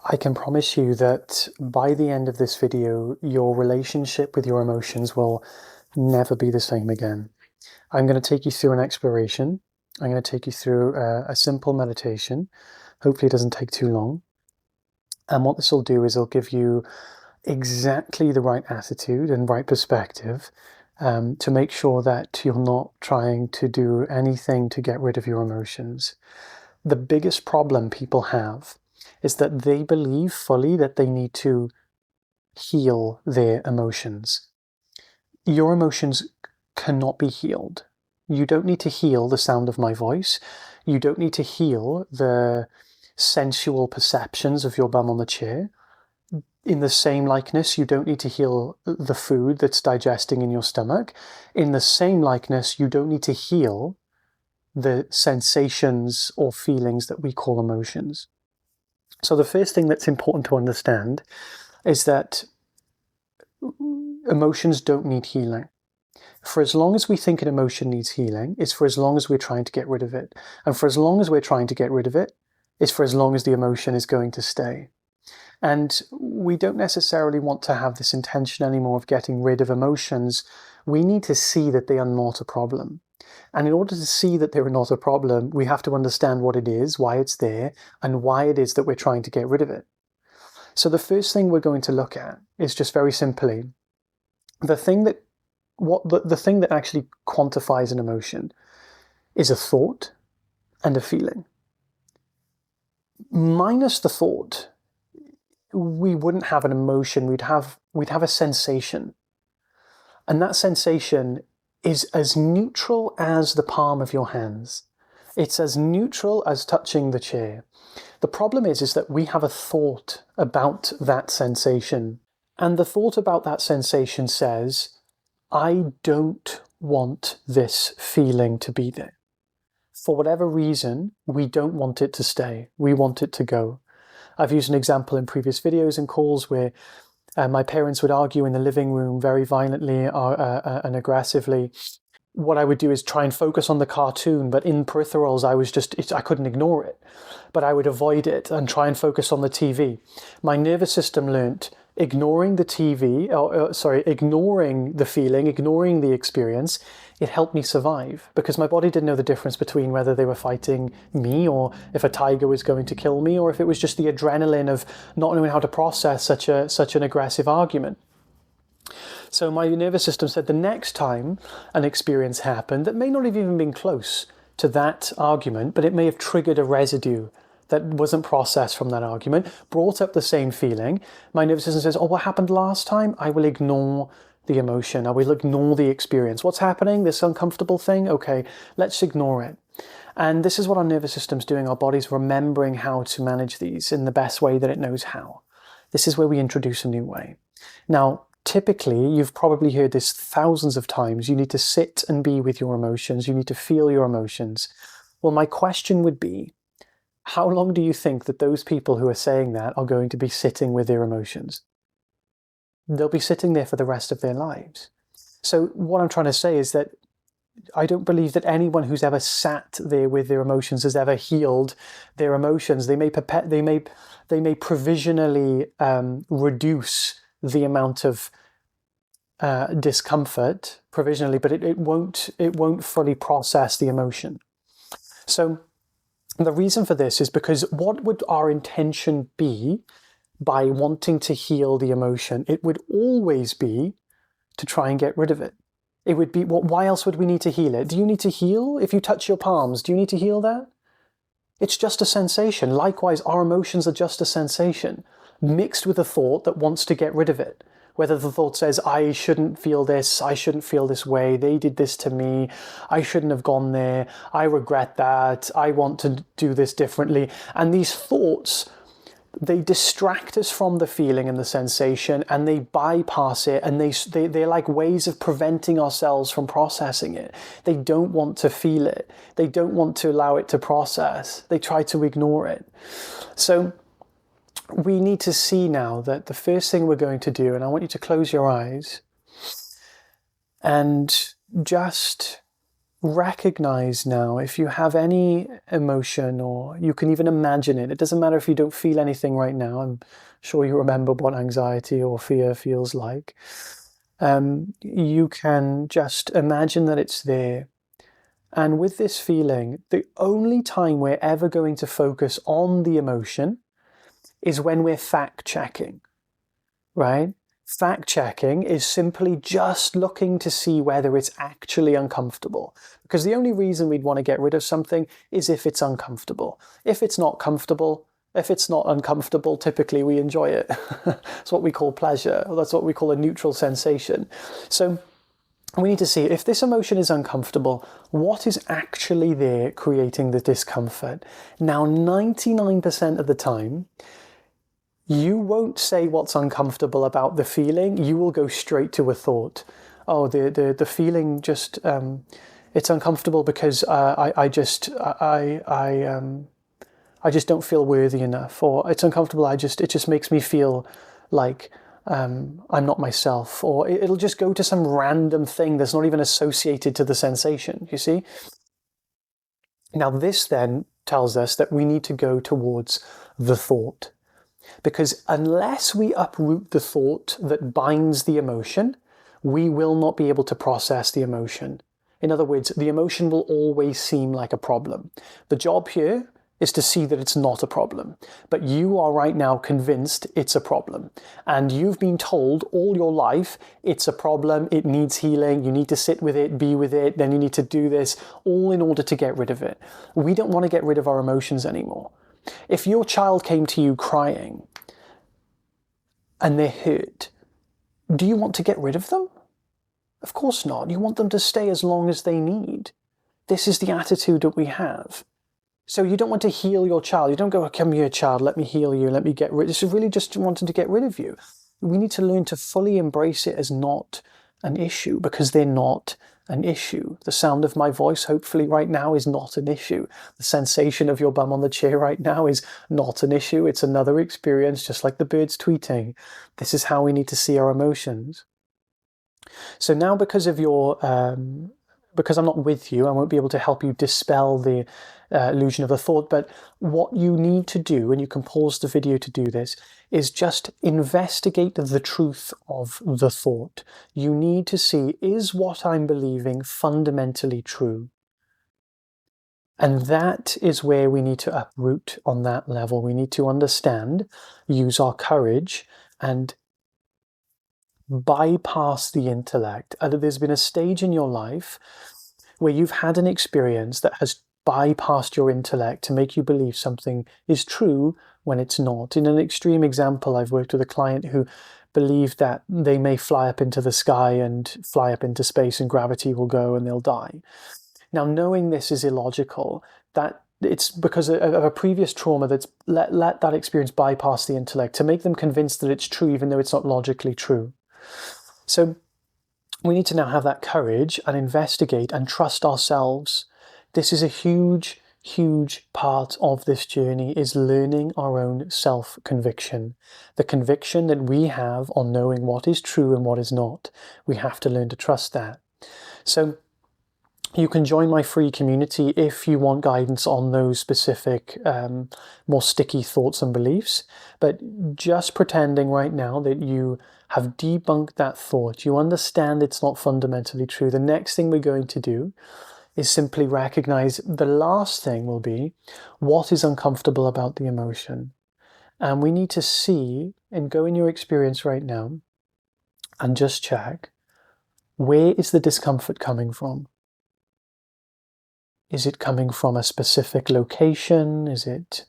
I can promise you that by the end of this video, your relationship with your emotions will never be the same again. I'm going to take you through an exploration. I'm going to take you through a simple meditation. Hopefully it doesn't take too long. And what this will do is it'll give you exactly the right attitude and right perspective to make sure that you're not trying to do anything to get rid of your emotions. The biggest problem people have is that they believe fully that they need to heal their emotions. Your emotions cannot be healed. You don't need to heal the sound of my voice. You don't need to heal the sensual perceptions of your bum on the chair. In the same likeness, you don't need to heal the food that's digesting in your stomach. In the same likeness, you don't need to heal the sensations or feelings that we call emotions. So the first thing that's important to understand is that emotions don't need healing. For as long as we think an emotion needs healing, it's for as long as we're trying to get rid of it. And for as long as we're trying to get rid of it, it's for as long as the emotion is going to stay. And we don't necessarily want to have this intention anymore of getting rid of emotions. We need to see that they are not a problem. And in order to see that they're not a problem, we have to understand what it is, why it's there, and why it is that we're trying to get rid of it. So the first thing we're going to look at is just very simply the thing that actually quantifies an emotion is a thought and a feeling. Minus the thought, we wouldn't have an emotion, we'd have a sensation. And that sensation is as neutral as the palm of your hands. It's as neutral as touching the chair. The problem is that we have a thought about that sensation. And the thought about that sensation says, I don't want this feeling to be there. For whatever reason, we don't want it to stay. We want it to go. I've used an example in previous videos and calls where my parents would argue in the living room very violently and aggressively. What I would do is try and focus on the cartoon, but in peripherals, I couldn't ignore it. But I would avoid it and try and focus on the TV. My nervous system learnt ignoring the TV, ignoring the feeling, ignoring the experience, it helped me survive because my body didn't know the difference between whether they were fighting me or if a tiger was going to kill me or if it was just the adrenaline of not knowing how to process such an aggressive argument. So my nervous system said the next time an experience happened that may not have even been close to that argument, but it may have triggered a residue that wasn't processed from that argument, brought up the same feeling. My nervous system says, oh, what happened last time? I will ignore the emotion. I will ignore the experience. What's happening? This uncomfortable thing? Okay, let's ignore it. And this is what our nervous system's doing. Our body's remembering how to manage these in the best way that it knows how. This is where we introduce a new way. Now, typically, you've probably heard this thousands of times. You need to sit and be with your emotions. You need to feel your emotions. Well, my question would be, how long do you think that those people who are saying that are going to be sitting with their emotions? They'll be sitting there for the rest of their lives. So what I'm trying to say is that I don't believe that anyone who's ever sat there with their emotions has ever healed their emotions. They may provisionally reduce the amount of discomfort provisionally, but it won't fully process the emotion. So the reason for this is because what would our intention be by wanting to heal the emotion? It would always be to try and get rid of it. It would be, why else would we need to heal it? Do you need to heal? If you touch your palms, do you need to heal that? It's just a sensation. Likewise, our emotions are just a sensation mixed with a thought that wants to get rid of it. Whether the thought says, I shouldn't feel this way, they did this to me, I shouldn't have gone there, I regret that, I want to do this differently. And these thoughts, they distract us from the feeling and the sensation, and they bypass it, and they're like ways of preventing ourselves from processing it. They don't want to feel it. They don't want to allow it to process. They try to ignore it. So we need to see now that the first thing we're going to do, and I want you to close your eyes and just recognize now if you have any emotion, or you can even imagine it. It doesn't matter if you don't feel anything right now. I'm sure you remember what anxiety or fear feels like. You can just imagine that it's there. And with this feeling, the only time we're ever going to focus on the emotion is when we're fact checking, right? Fact checking is simply just looking to see whether it's actually uncomfortable. Because the only reason we'd want to get rid of something is if it's uncomfortable. If it's not uncomfortable, typically we enjoy it. It's what we call pleasure. That's what we call a neutral sensation. So we need to see if this emotion is uncomfortable, what is actually there creating the discomfort. Now, 99% of the time, you won't say what's uncomfortable about the feeling. You will go straight to a thought. Oh, the feeling just it's uncomfortable because I just don't feel worthy enough, or it's uncomfortable. It just makes me feel like I'm not myself, or it'll just go to some random thing that's not even associated to the sensation. You see? Now, this then tells us that we need to go towards the thought. Because unless we uproot the thought that binds the emotion, we will not be able to process the emotion. In other words, the emotion will always seem like a problem. The job here is to see that it's not a problem. But you are right now convinced it's a problem. And you've been told all your life it's a problem, it needs healing, you need to sit with it, be with it, then you need to do this, all in order to get rid of it. We don't want to get rid of our emotions anymore. If your child came to you crying and they're hurt, do you want to get rid of them? Of course not. You want them to stay as long as they need. This is the attitude that we have. So you don't want to heal your child. You don't go, come here, child, let me heal you, let me get rid. This is really just wanting to get rid of you. We need to learn to fully embrace it as not an issue, because they're not an issue. The sound of my voice, hopefully right now, is not an issue. The sensation of your bum on the chair right now is not an issue. It's another experience, just like the birds tweeting. This is how we need to see our emotions. So now, because of your because I'm not with you, I won't be able to help you dispel the illusion of the thought, but what you need to do, and you can pause the video to do this, is just investigate the truth of the thought. You need to see, is what I'm believing fundamentally true? And that is where we need to uproot on that level. We need to understand, use our courage, and bypass the intellect. There's been a stage in your life where you've had an experience that has bypassed your intellect to make you believe something is true when it's not. In an extreme example, I've worked with a client who believed that they may fly up into the sky and fly up into space and gravity will go and they'll die. Now, knowing this is illogical, that it's because of a previous trauma that's let that experience bypass the intellect to make them convinced that it's true even though it's not logically true. So we need to now have that courage and investigate and trust ourselves. This is a huge, huge part of this journey, is learning our own self-conviction. The conviction that we have on knowing what is true and what is not. We have to learn to trust that. So you can join my free community if you want guidance on those specific, more sticky thoughts and beliefs. But just pretending right now that you have debunked that thought, you understand it's not fundamentally true. The next thing we're going to do is simply recognize the last thing will be what is uncomfortable about the emotion. And we need to see and go in your experience right now and just check, where is the discomfort coming from? Is it coming from a specific location? Is it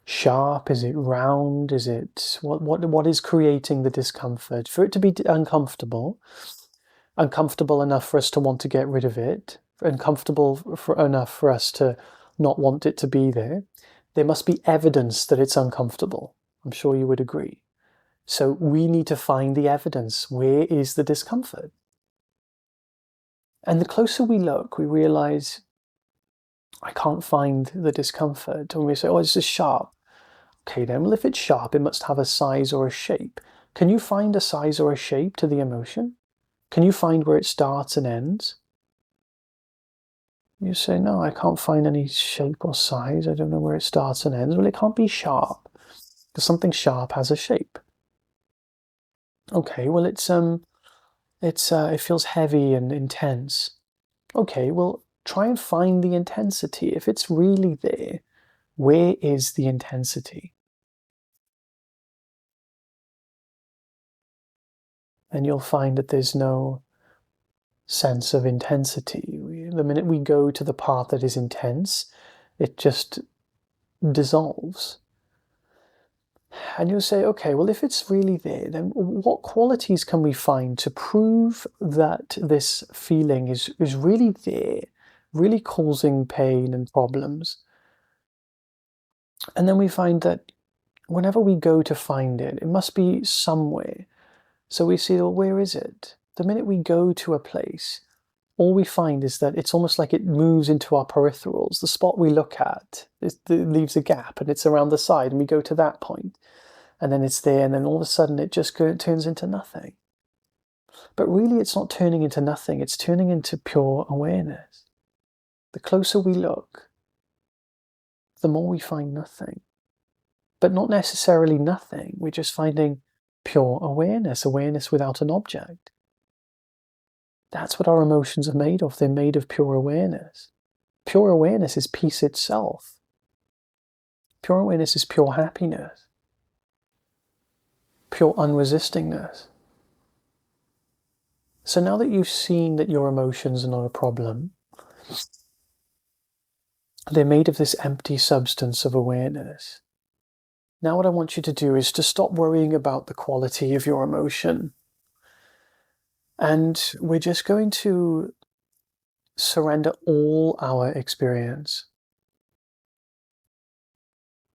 sharp? Is it round? Is it what is creating the discomfort? For it to be uncomfortable enough for us to want to get rid of it, uncomfortable enough for us to not want it to be there, there must be evidence that it's uncomfortable. I'm sure you would agree. So we need to find the evidence. Where is the discomfort? And the closer we look, we realize, I can't find the discomfort. And we say, oh, it's just sharp. Okay then, well, if it's sharp, it must have a size or a shape. Can you find a size or a shape to the emotion? Can you find where it starts and ends? You say, no, I can't find any shape or size. I don't know where it starts and ends. Well, it can't be sharp, because something sharp has a shape. Okay, well, it feels heavy and intense. Okay, well, try and find the intensity. If it's really there, where is the intensity? And you'll find that there's no sense of intensity. The minute we go to the part that is intense, it just dissolves. And you'll say, okay, well, if it's really there, then what qualities can we find to prove that this feeling is really there, really causing pain and problems? And then we find that whenever we go to find it, it must be somewhere. So we see, well, where is it? The minute we go to a place, all we find is that it's almost like it moves into our peripherals. The spot we look at, it leaves a gap and it's around the side, and we go to that point, and then it's there, and then all of a sudden it just turns into nothing. But really, it's not turning into nothing, it's turning into pure awareness. The closer we look, the more we find nothing. But not necessarily nothing, we're just finding pure awareness, awareness without an object. That's what our emotions are made of. They're made of pure awareness. Pure awareness is peace itself. Pure awareness is pure happiness, pure unresistingness. So now that you've seen that your emotions are not a problem, they're made of this empty substance of awareness. Now what I want you to do is to stop worrying about the quality of your emotion. And we're just going to surrender all our experience.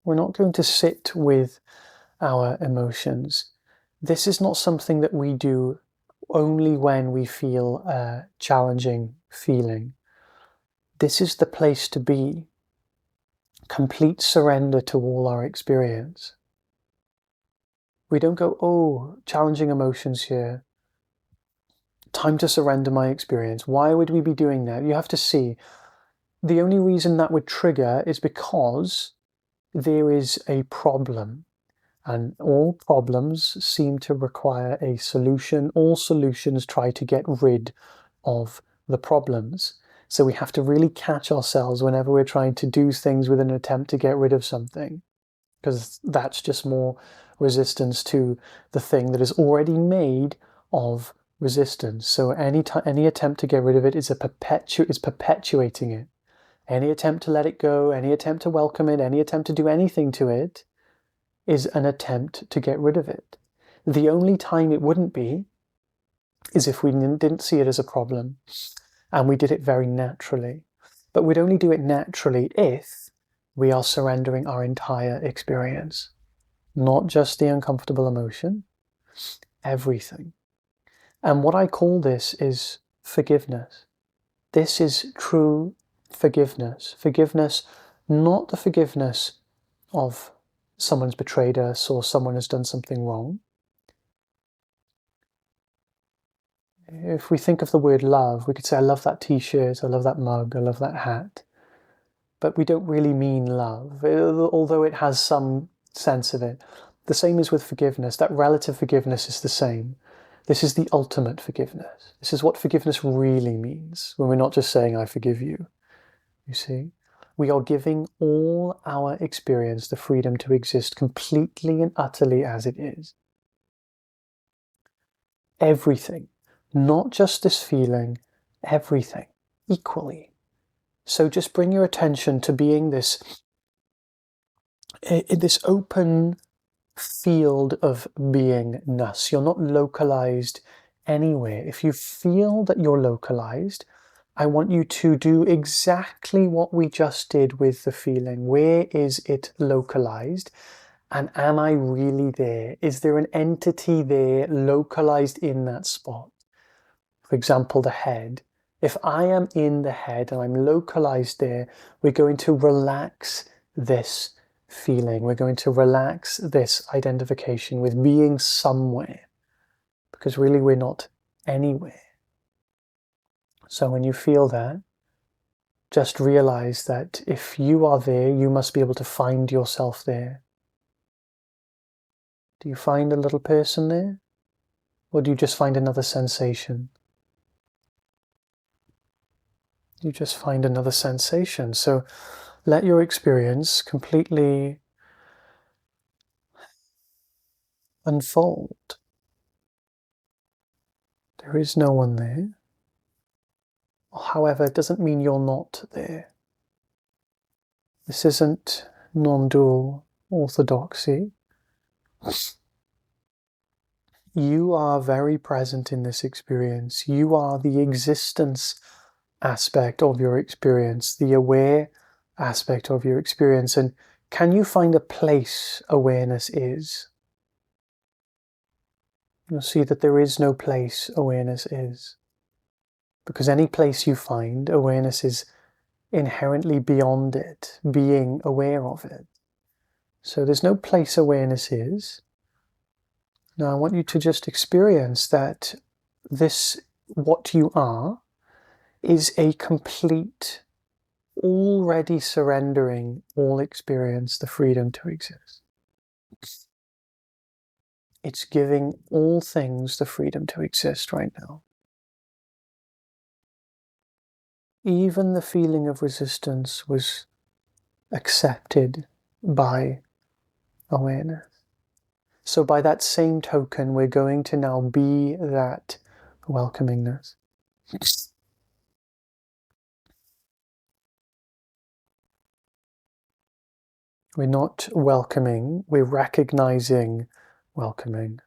We're not going to sit with our emotions. This is not something that we do only when we feel a challenging feeling. This is the place to be. Complete surrender to all our experience. We don't go, oh, challenging emotions here. Time to surrender my experience. Why would we be doing that? You have to see, the only reason that would trigger is because there is a problem. And all problems seem to require a solution. All solutions try to get rid of the problems. So we have to really catch ourselves whenever we're trying to do things with an attempt to get rid of something, because that's just more resistance to the thing that is already made of resistance. So any attempt to get rid of it is perpetuating it. Any attempt to let it go, any attempt to welcome it, any attempt to do anything to it is an attempt to get rid of it. The only time it wouldn't be is if we didn't see it as a problem and we did it very naturally. But we'd only do it naturally if we are surrendering our entire experience, not just the uncomfortable emotion, everything. And what I call this is forgiveness. This is true forgiveness. Forgiveness, not the forgiveness of someone's betrayed us or someone has done something wrong. If we think of the word love, we could say, I love that t-shirt, I love that mug, I love that hat. But we don't really mean love, although it has some sense of it. The same is with forgiveness. That relative forgiveness is the same. This is the ultimate forgiveness. This is what forgiveness really means, when we're not just saying, I forgive you. You see? We are giving all our experience the freedom to exist completely and utterly as it is. Everything. Not just this feeling, everything. Equally. So just bring your attention to being this open field of beingness. You're not localized anywhere. If you feel that you're localized, I want you to do exactly what we just did with the feeling. Where is it localized? And am I really there? Is there an entity there localized in that spot? For example, the head. If I am in the head and I'm localized there, we're going to relax this feeling. We're going to relax this identification with being somewhere, because really we're not anywhere. So when you feel that, just realize that if you are there, you must be able to find yourself there. Do you find a little person there? Or do you just find another sensation? You just find another sensation. So let your experience completely unfold. There is no one there. However, it doesn't mean you're not there. This isn't non-dual orthodoxy. You are very present in this experience. You are the existence aspect of your experience, the aware aspect of your experience. And can you find a place awareness is? You'll see that there is no place awareness is. Because any place you find, awareness is inherently beyond it, being aware of it. So there's no place awareness is. Now I want you to just experience that this, what you are, is a complete, already surrendering all experience the freedom to exist. It's giving all things the freedom to exist right now. Even the feeling of resistance was accepted by awareness. So by that same token, we're going to now be that welcomingness. We're not welcoming, we're recognizing welcoming.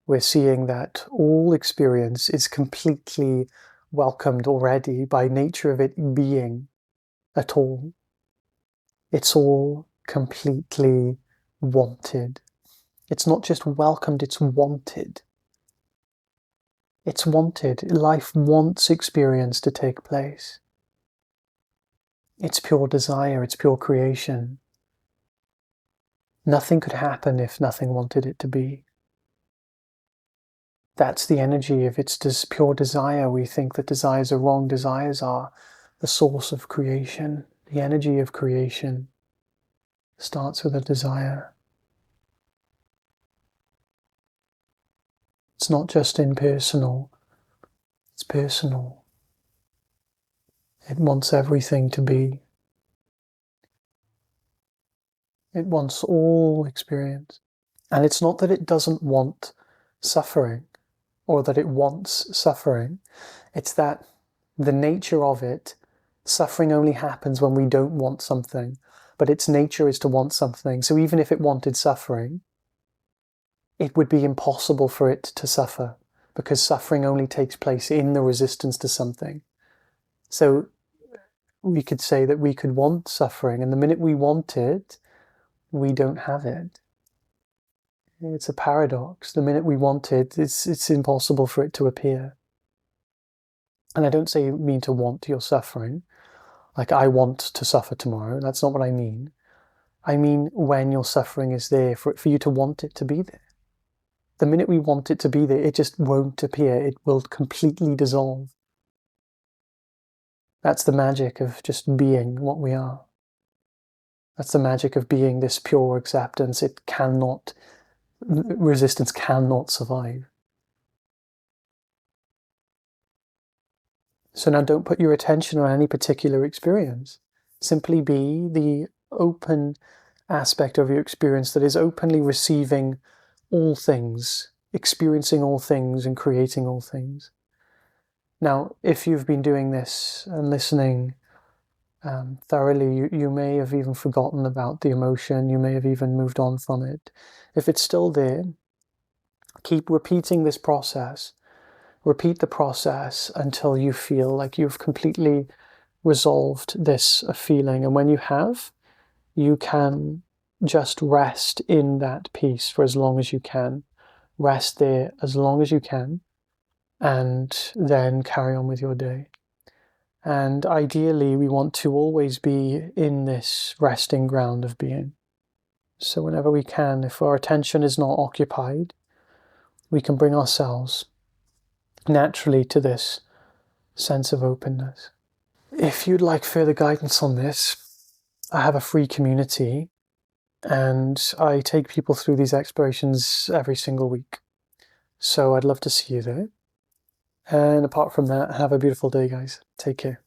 We're seeing that all experience is completely welcomed already by nature of it being at all. It's all completely wanted. It's not just welcomed, it's wanted. It's wanted. Life wants experience to take place. It's pure desire, it's pure creation. Nothing could happen if nothing wanted it to be. That's the energy. If it's just pure desire, we think that desires are wrong. Desires are the source of creation. The energy of creation starts with a desire. It's not just impersonal, it's personal. It wants everything to be. It wants all experience. And it's not that it doesn't want suffering, or that it wants suffering. It's that the nature of it, suffering only happens when we don't want something, but its nature is to want something. So even if it wanted suffering, it would be impossible for it to suffer, because suffering only takes place in the resistance to something. So we could say that we could want suffering, and the minute we want it, we don't have it. It's a paradox. The minute we want it, it's impossible for it to appear. And I don't say mean to want your suffering, like I want to suffer tomorrow. That's not what I mean. I mean when your suffering is there, for you to want it to be there. The minute we want it to be there, it just won't appear. It will completely dissolve. That's the magic of just being what we are. That's the magic of being this pure acceptance. Resistance cannot survive. So now don't put your attention on any particular experience. Simply be the open aspect of your experience that is openly receiving all things, experiencing all things, and creating all things. Now, if you've been doing this and listening thoroughly, you may have even forgotten about the emotion, you may have even moved on from it. If it's still there, keep repeating this process. Repeat the process until you feel like you've completely resolved this feeling. And when you have, you can just rest in that peace for as long as you can. Rest there as long as you can, and then carry on with your day. And ideally, we want to always be in this resting ground of being. So whenever we can, if our attention is not occupied, we can bring ourselves naturally to this sense of openness. If you'd like further guidance on this, I have a free community, and I take people through these explorations every single week. So I'd love to see you there. And apart from that, have a beautiful day, guys. Take care.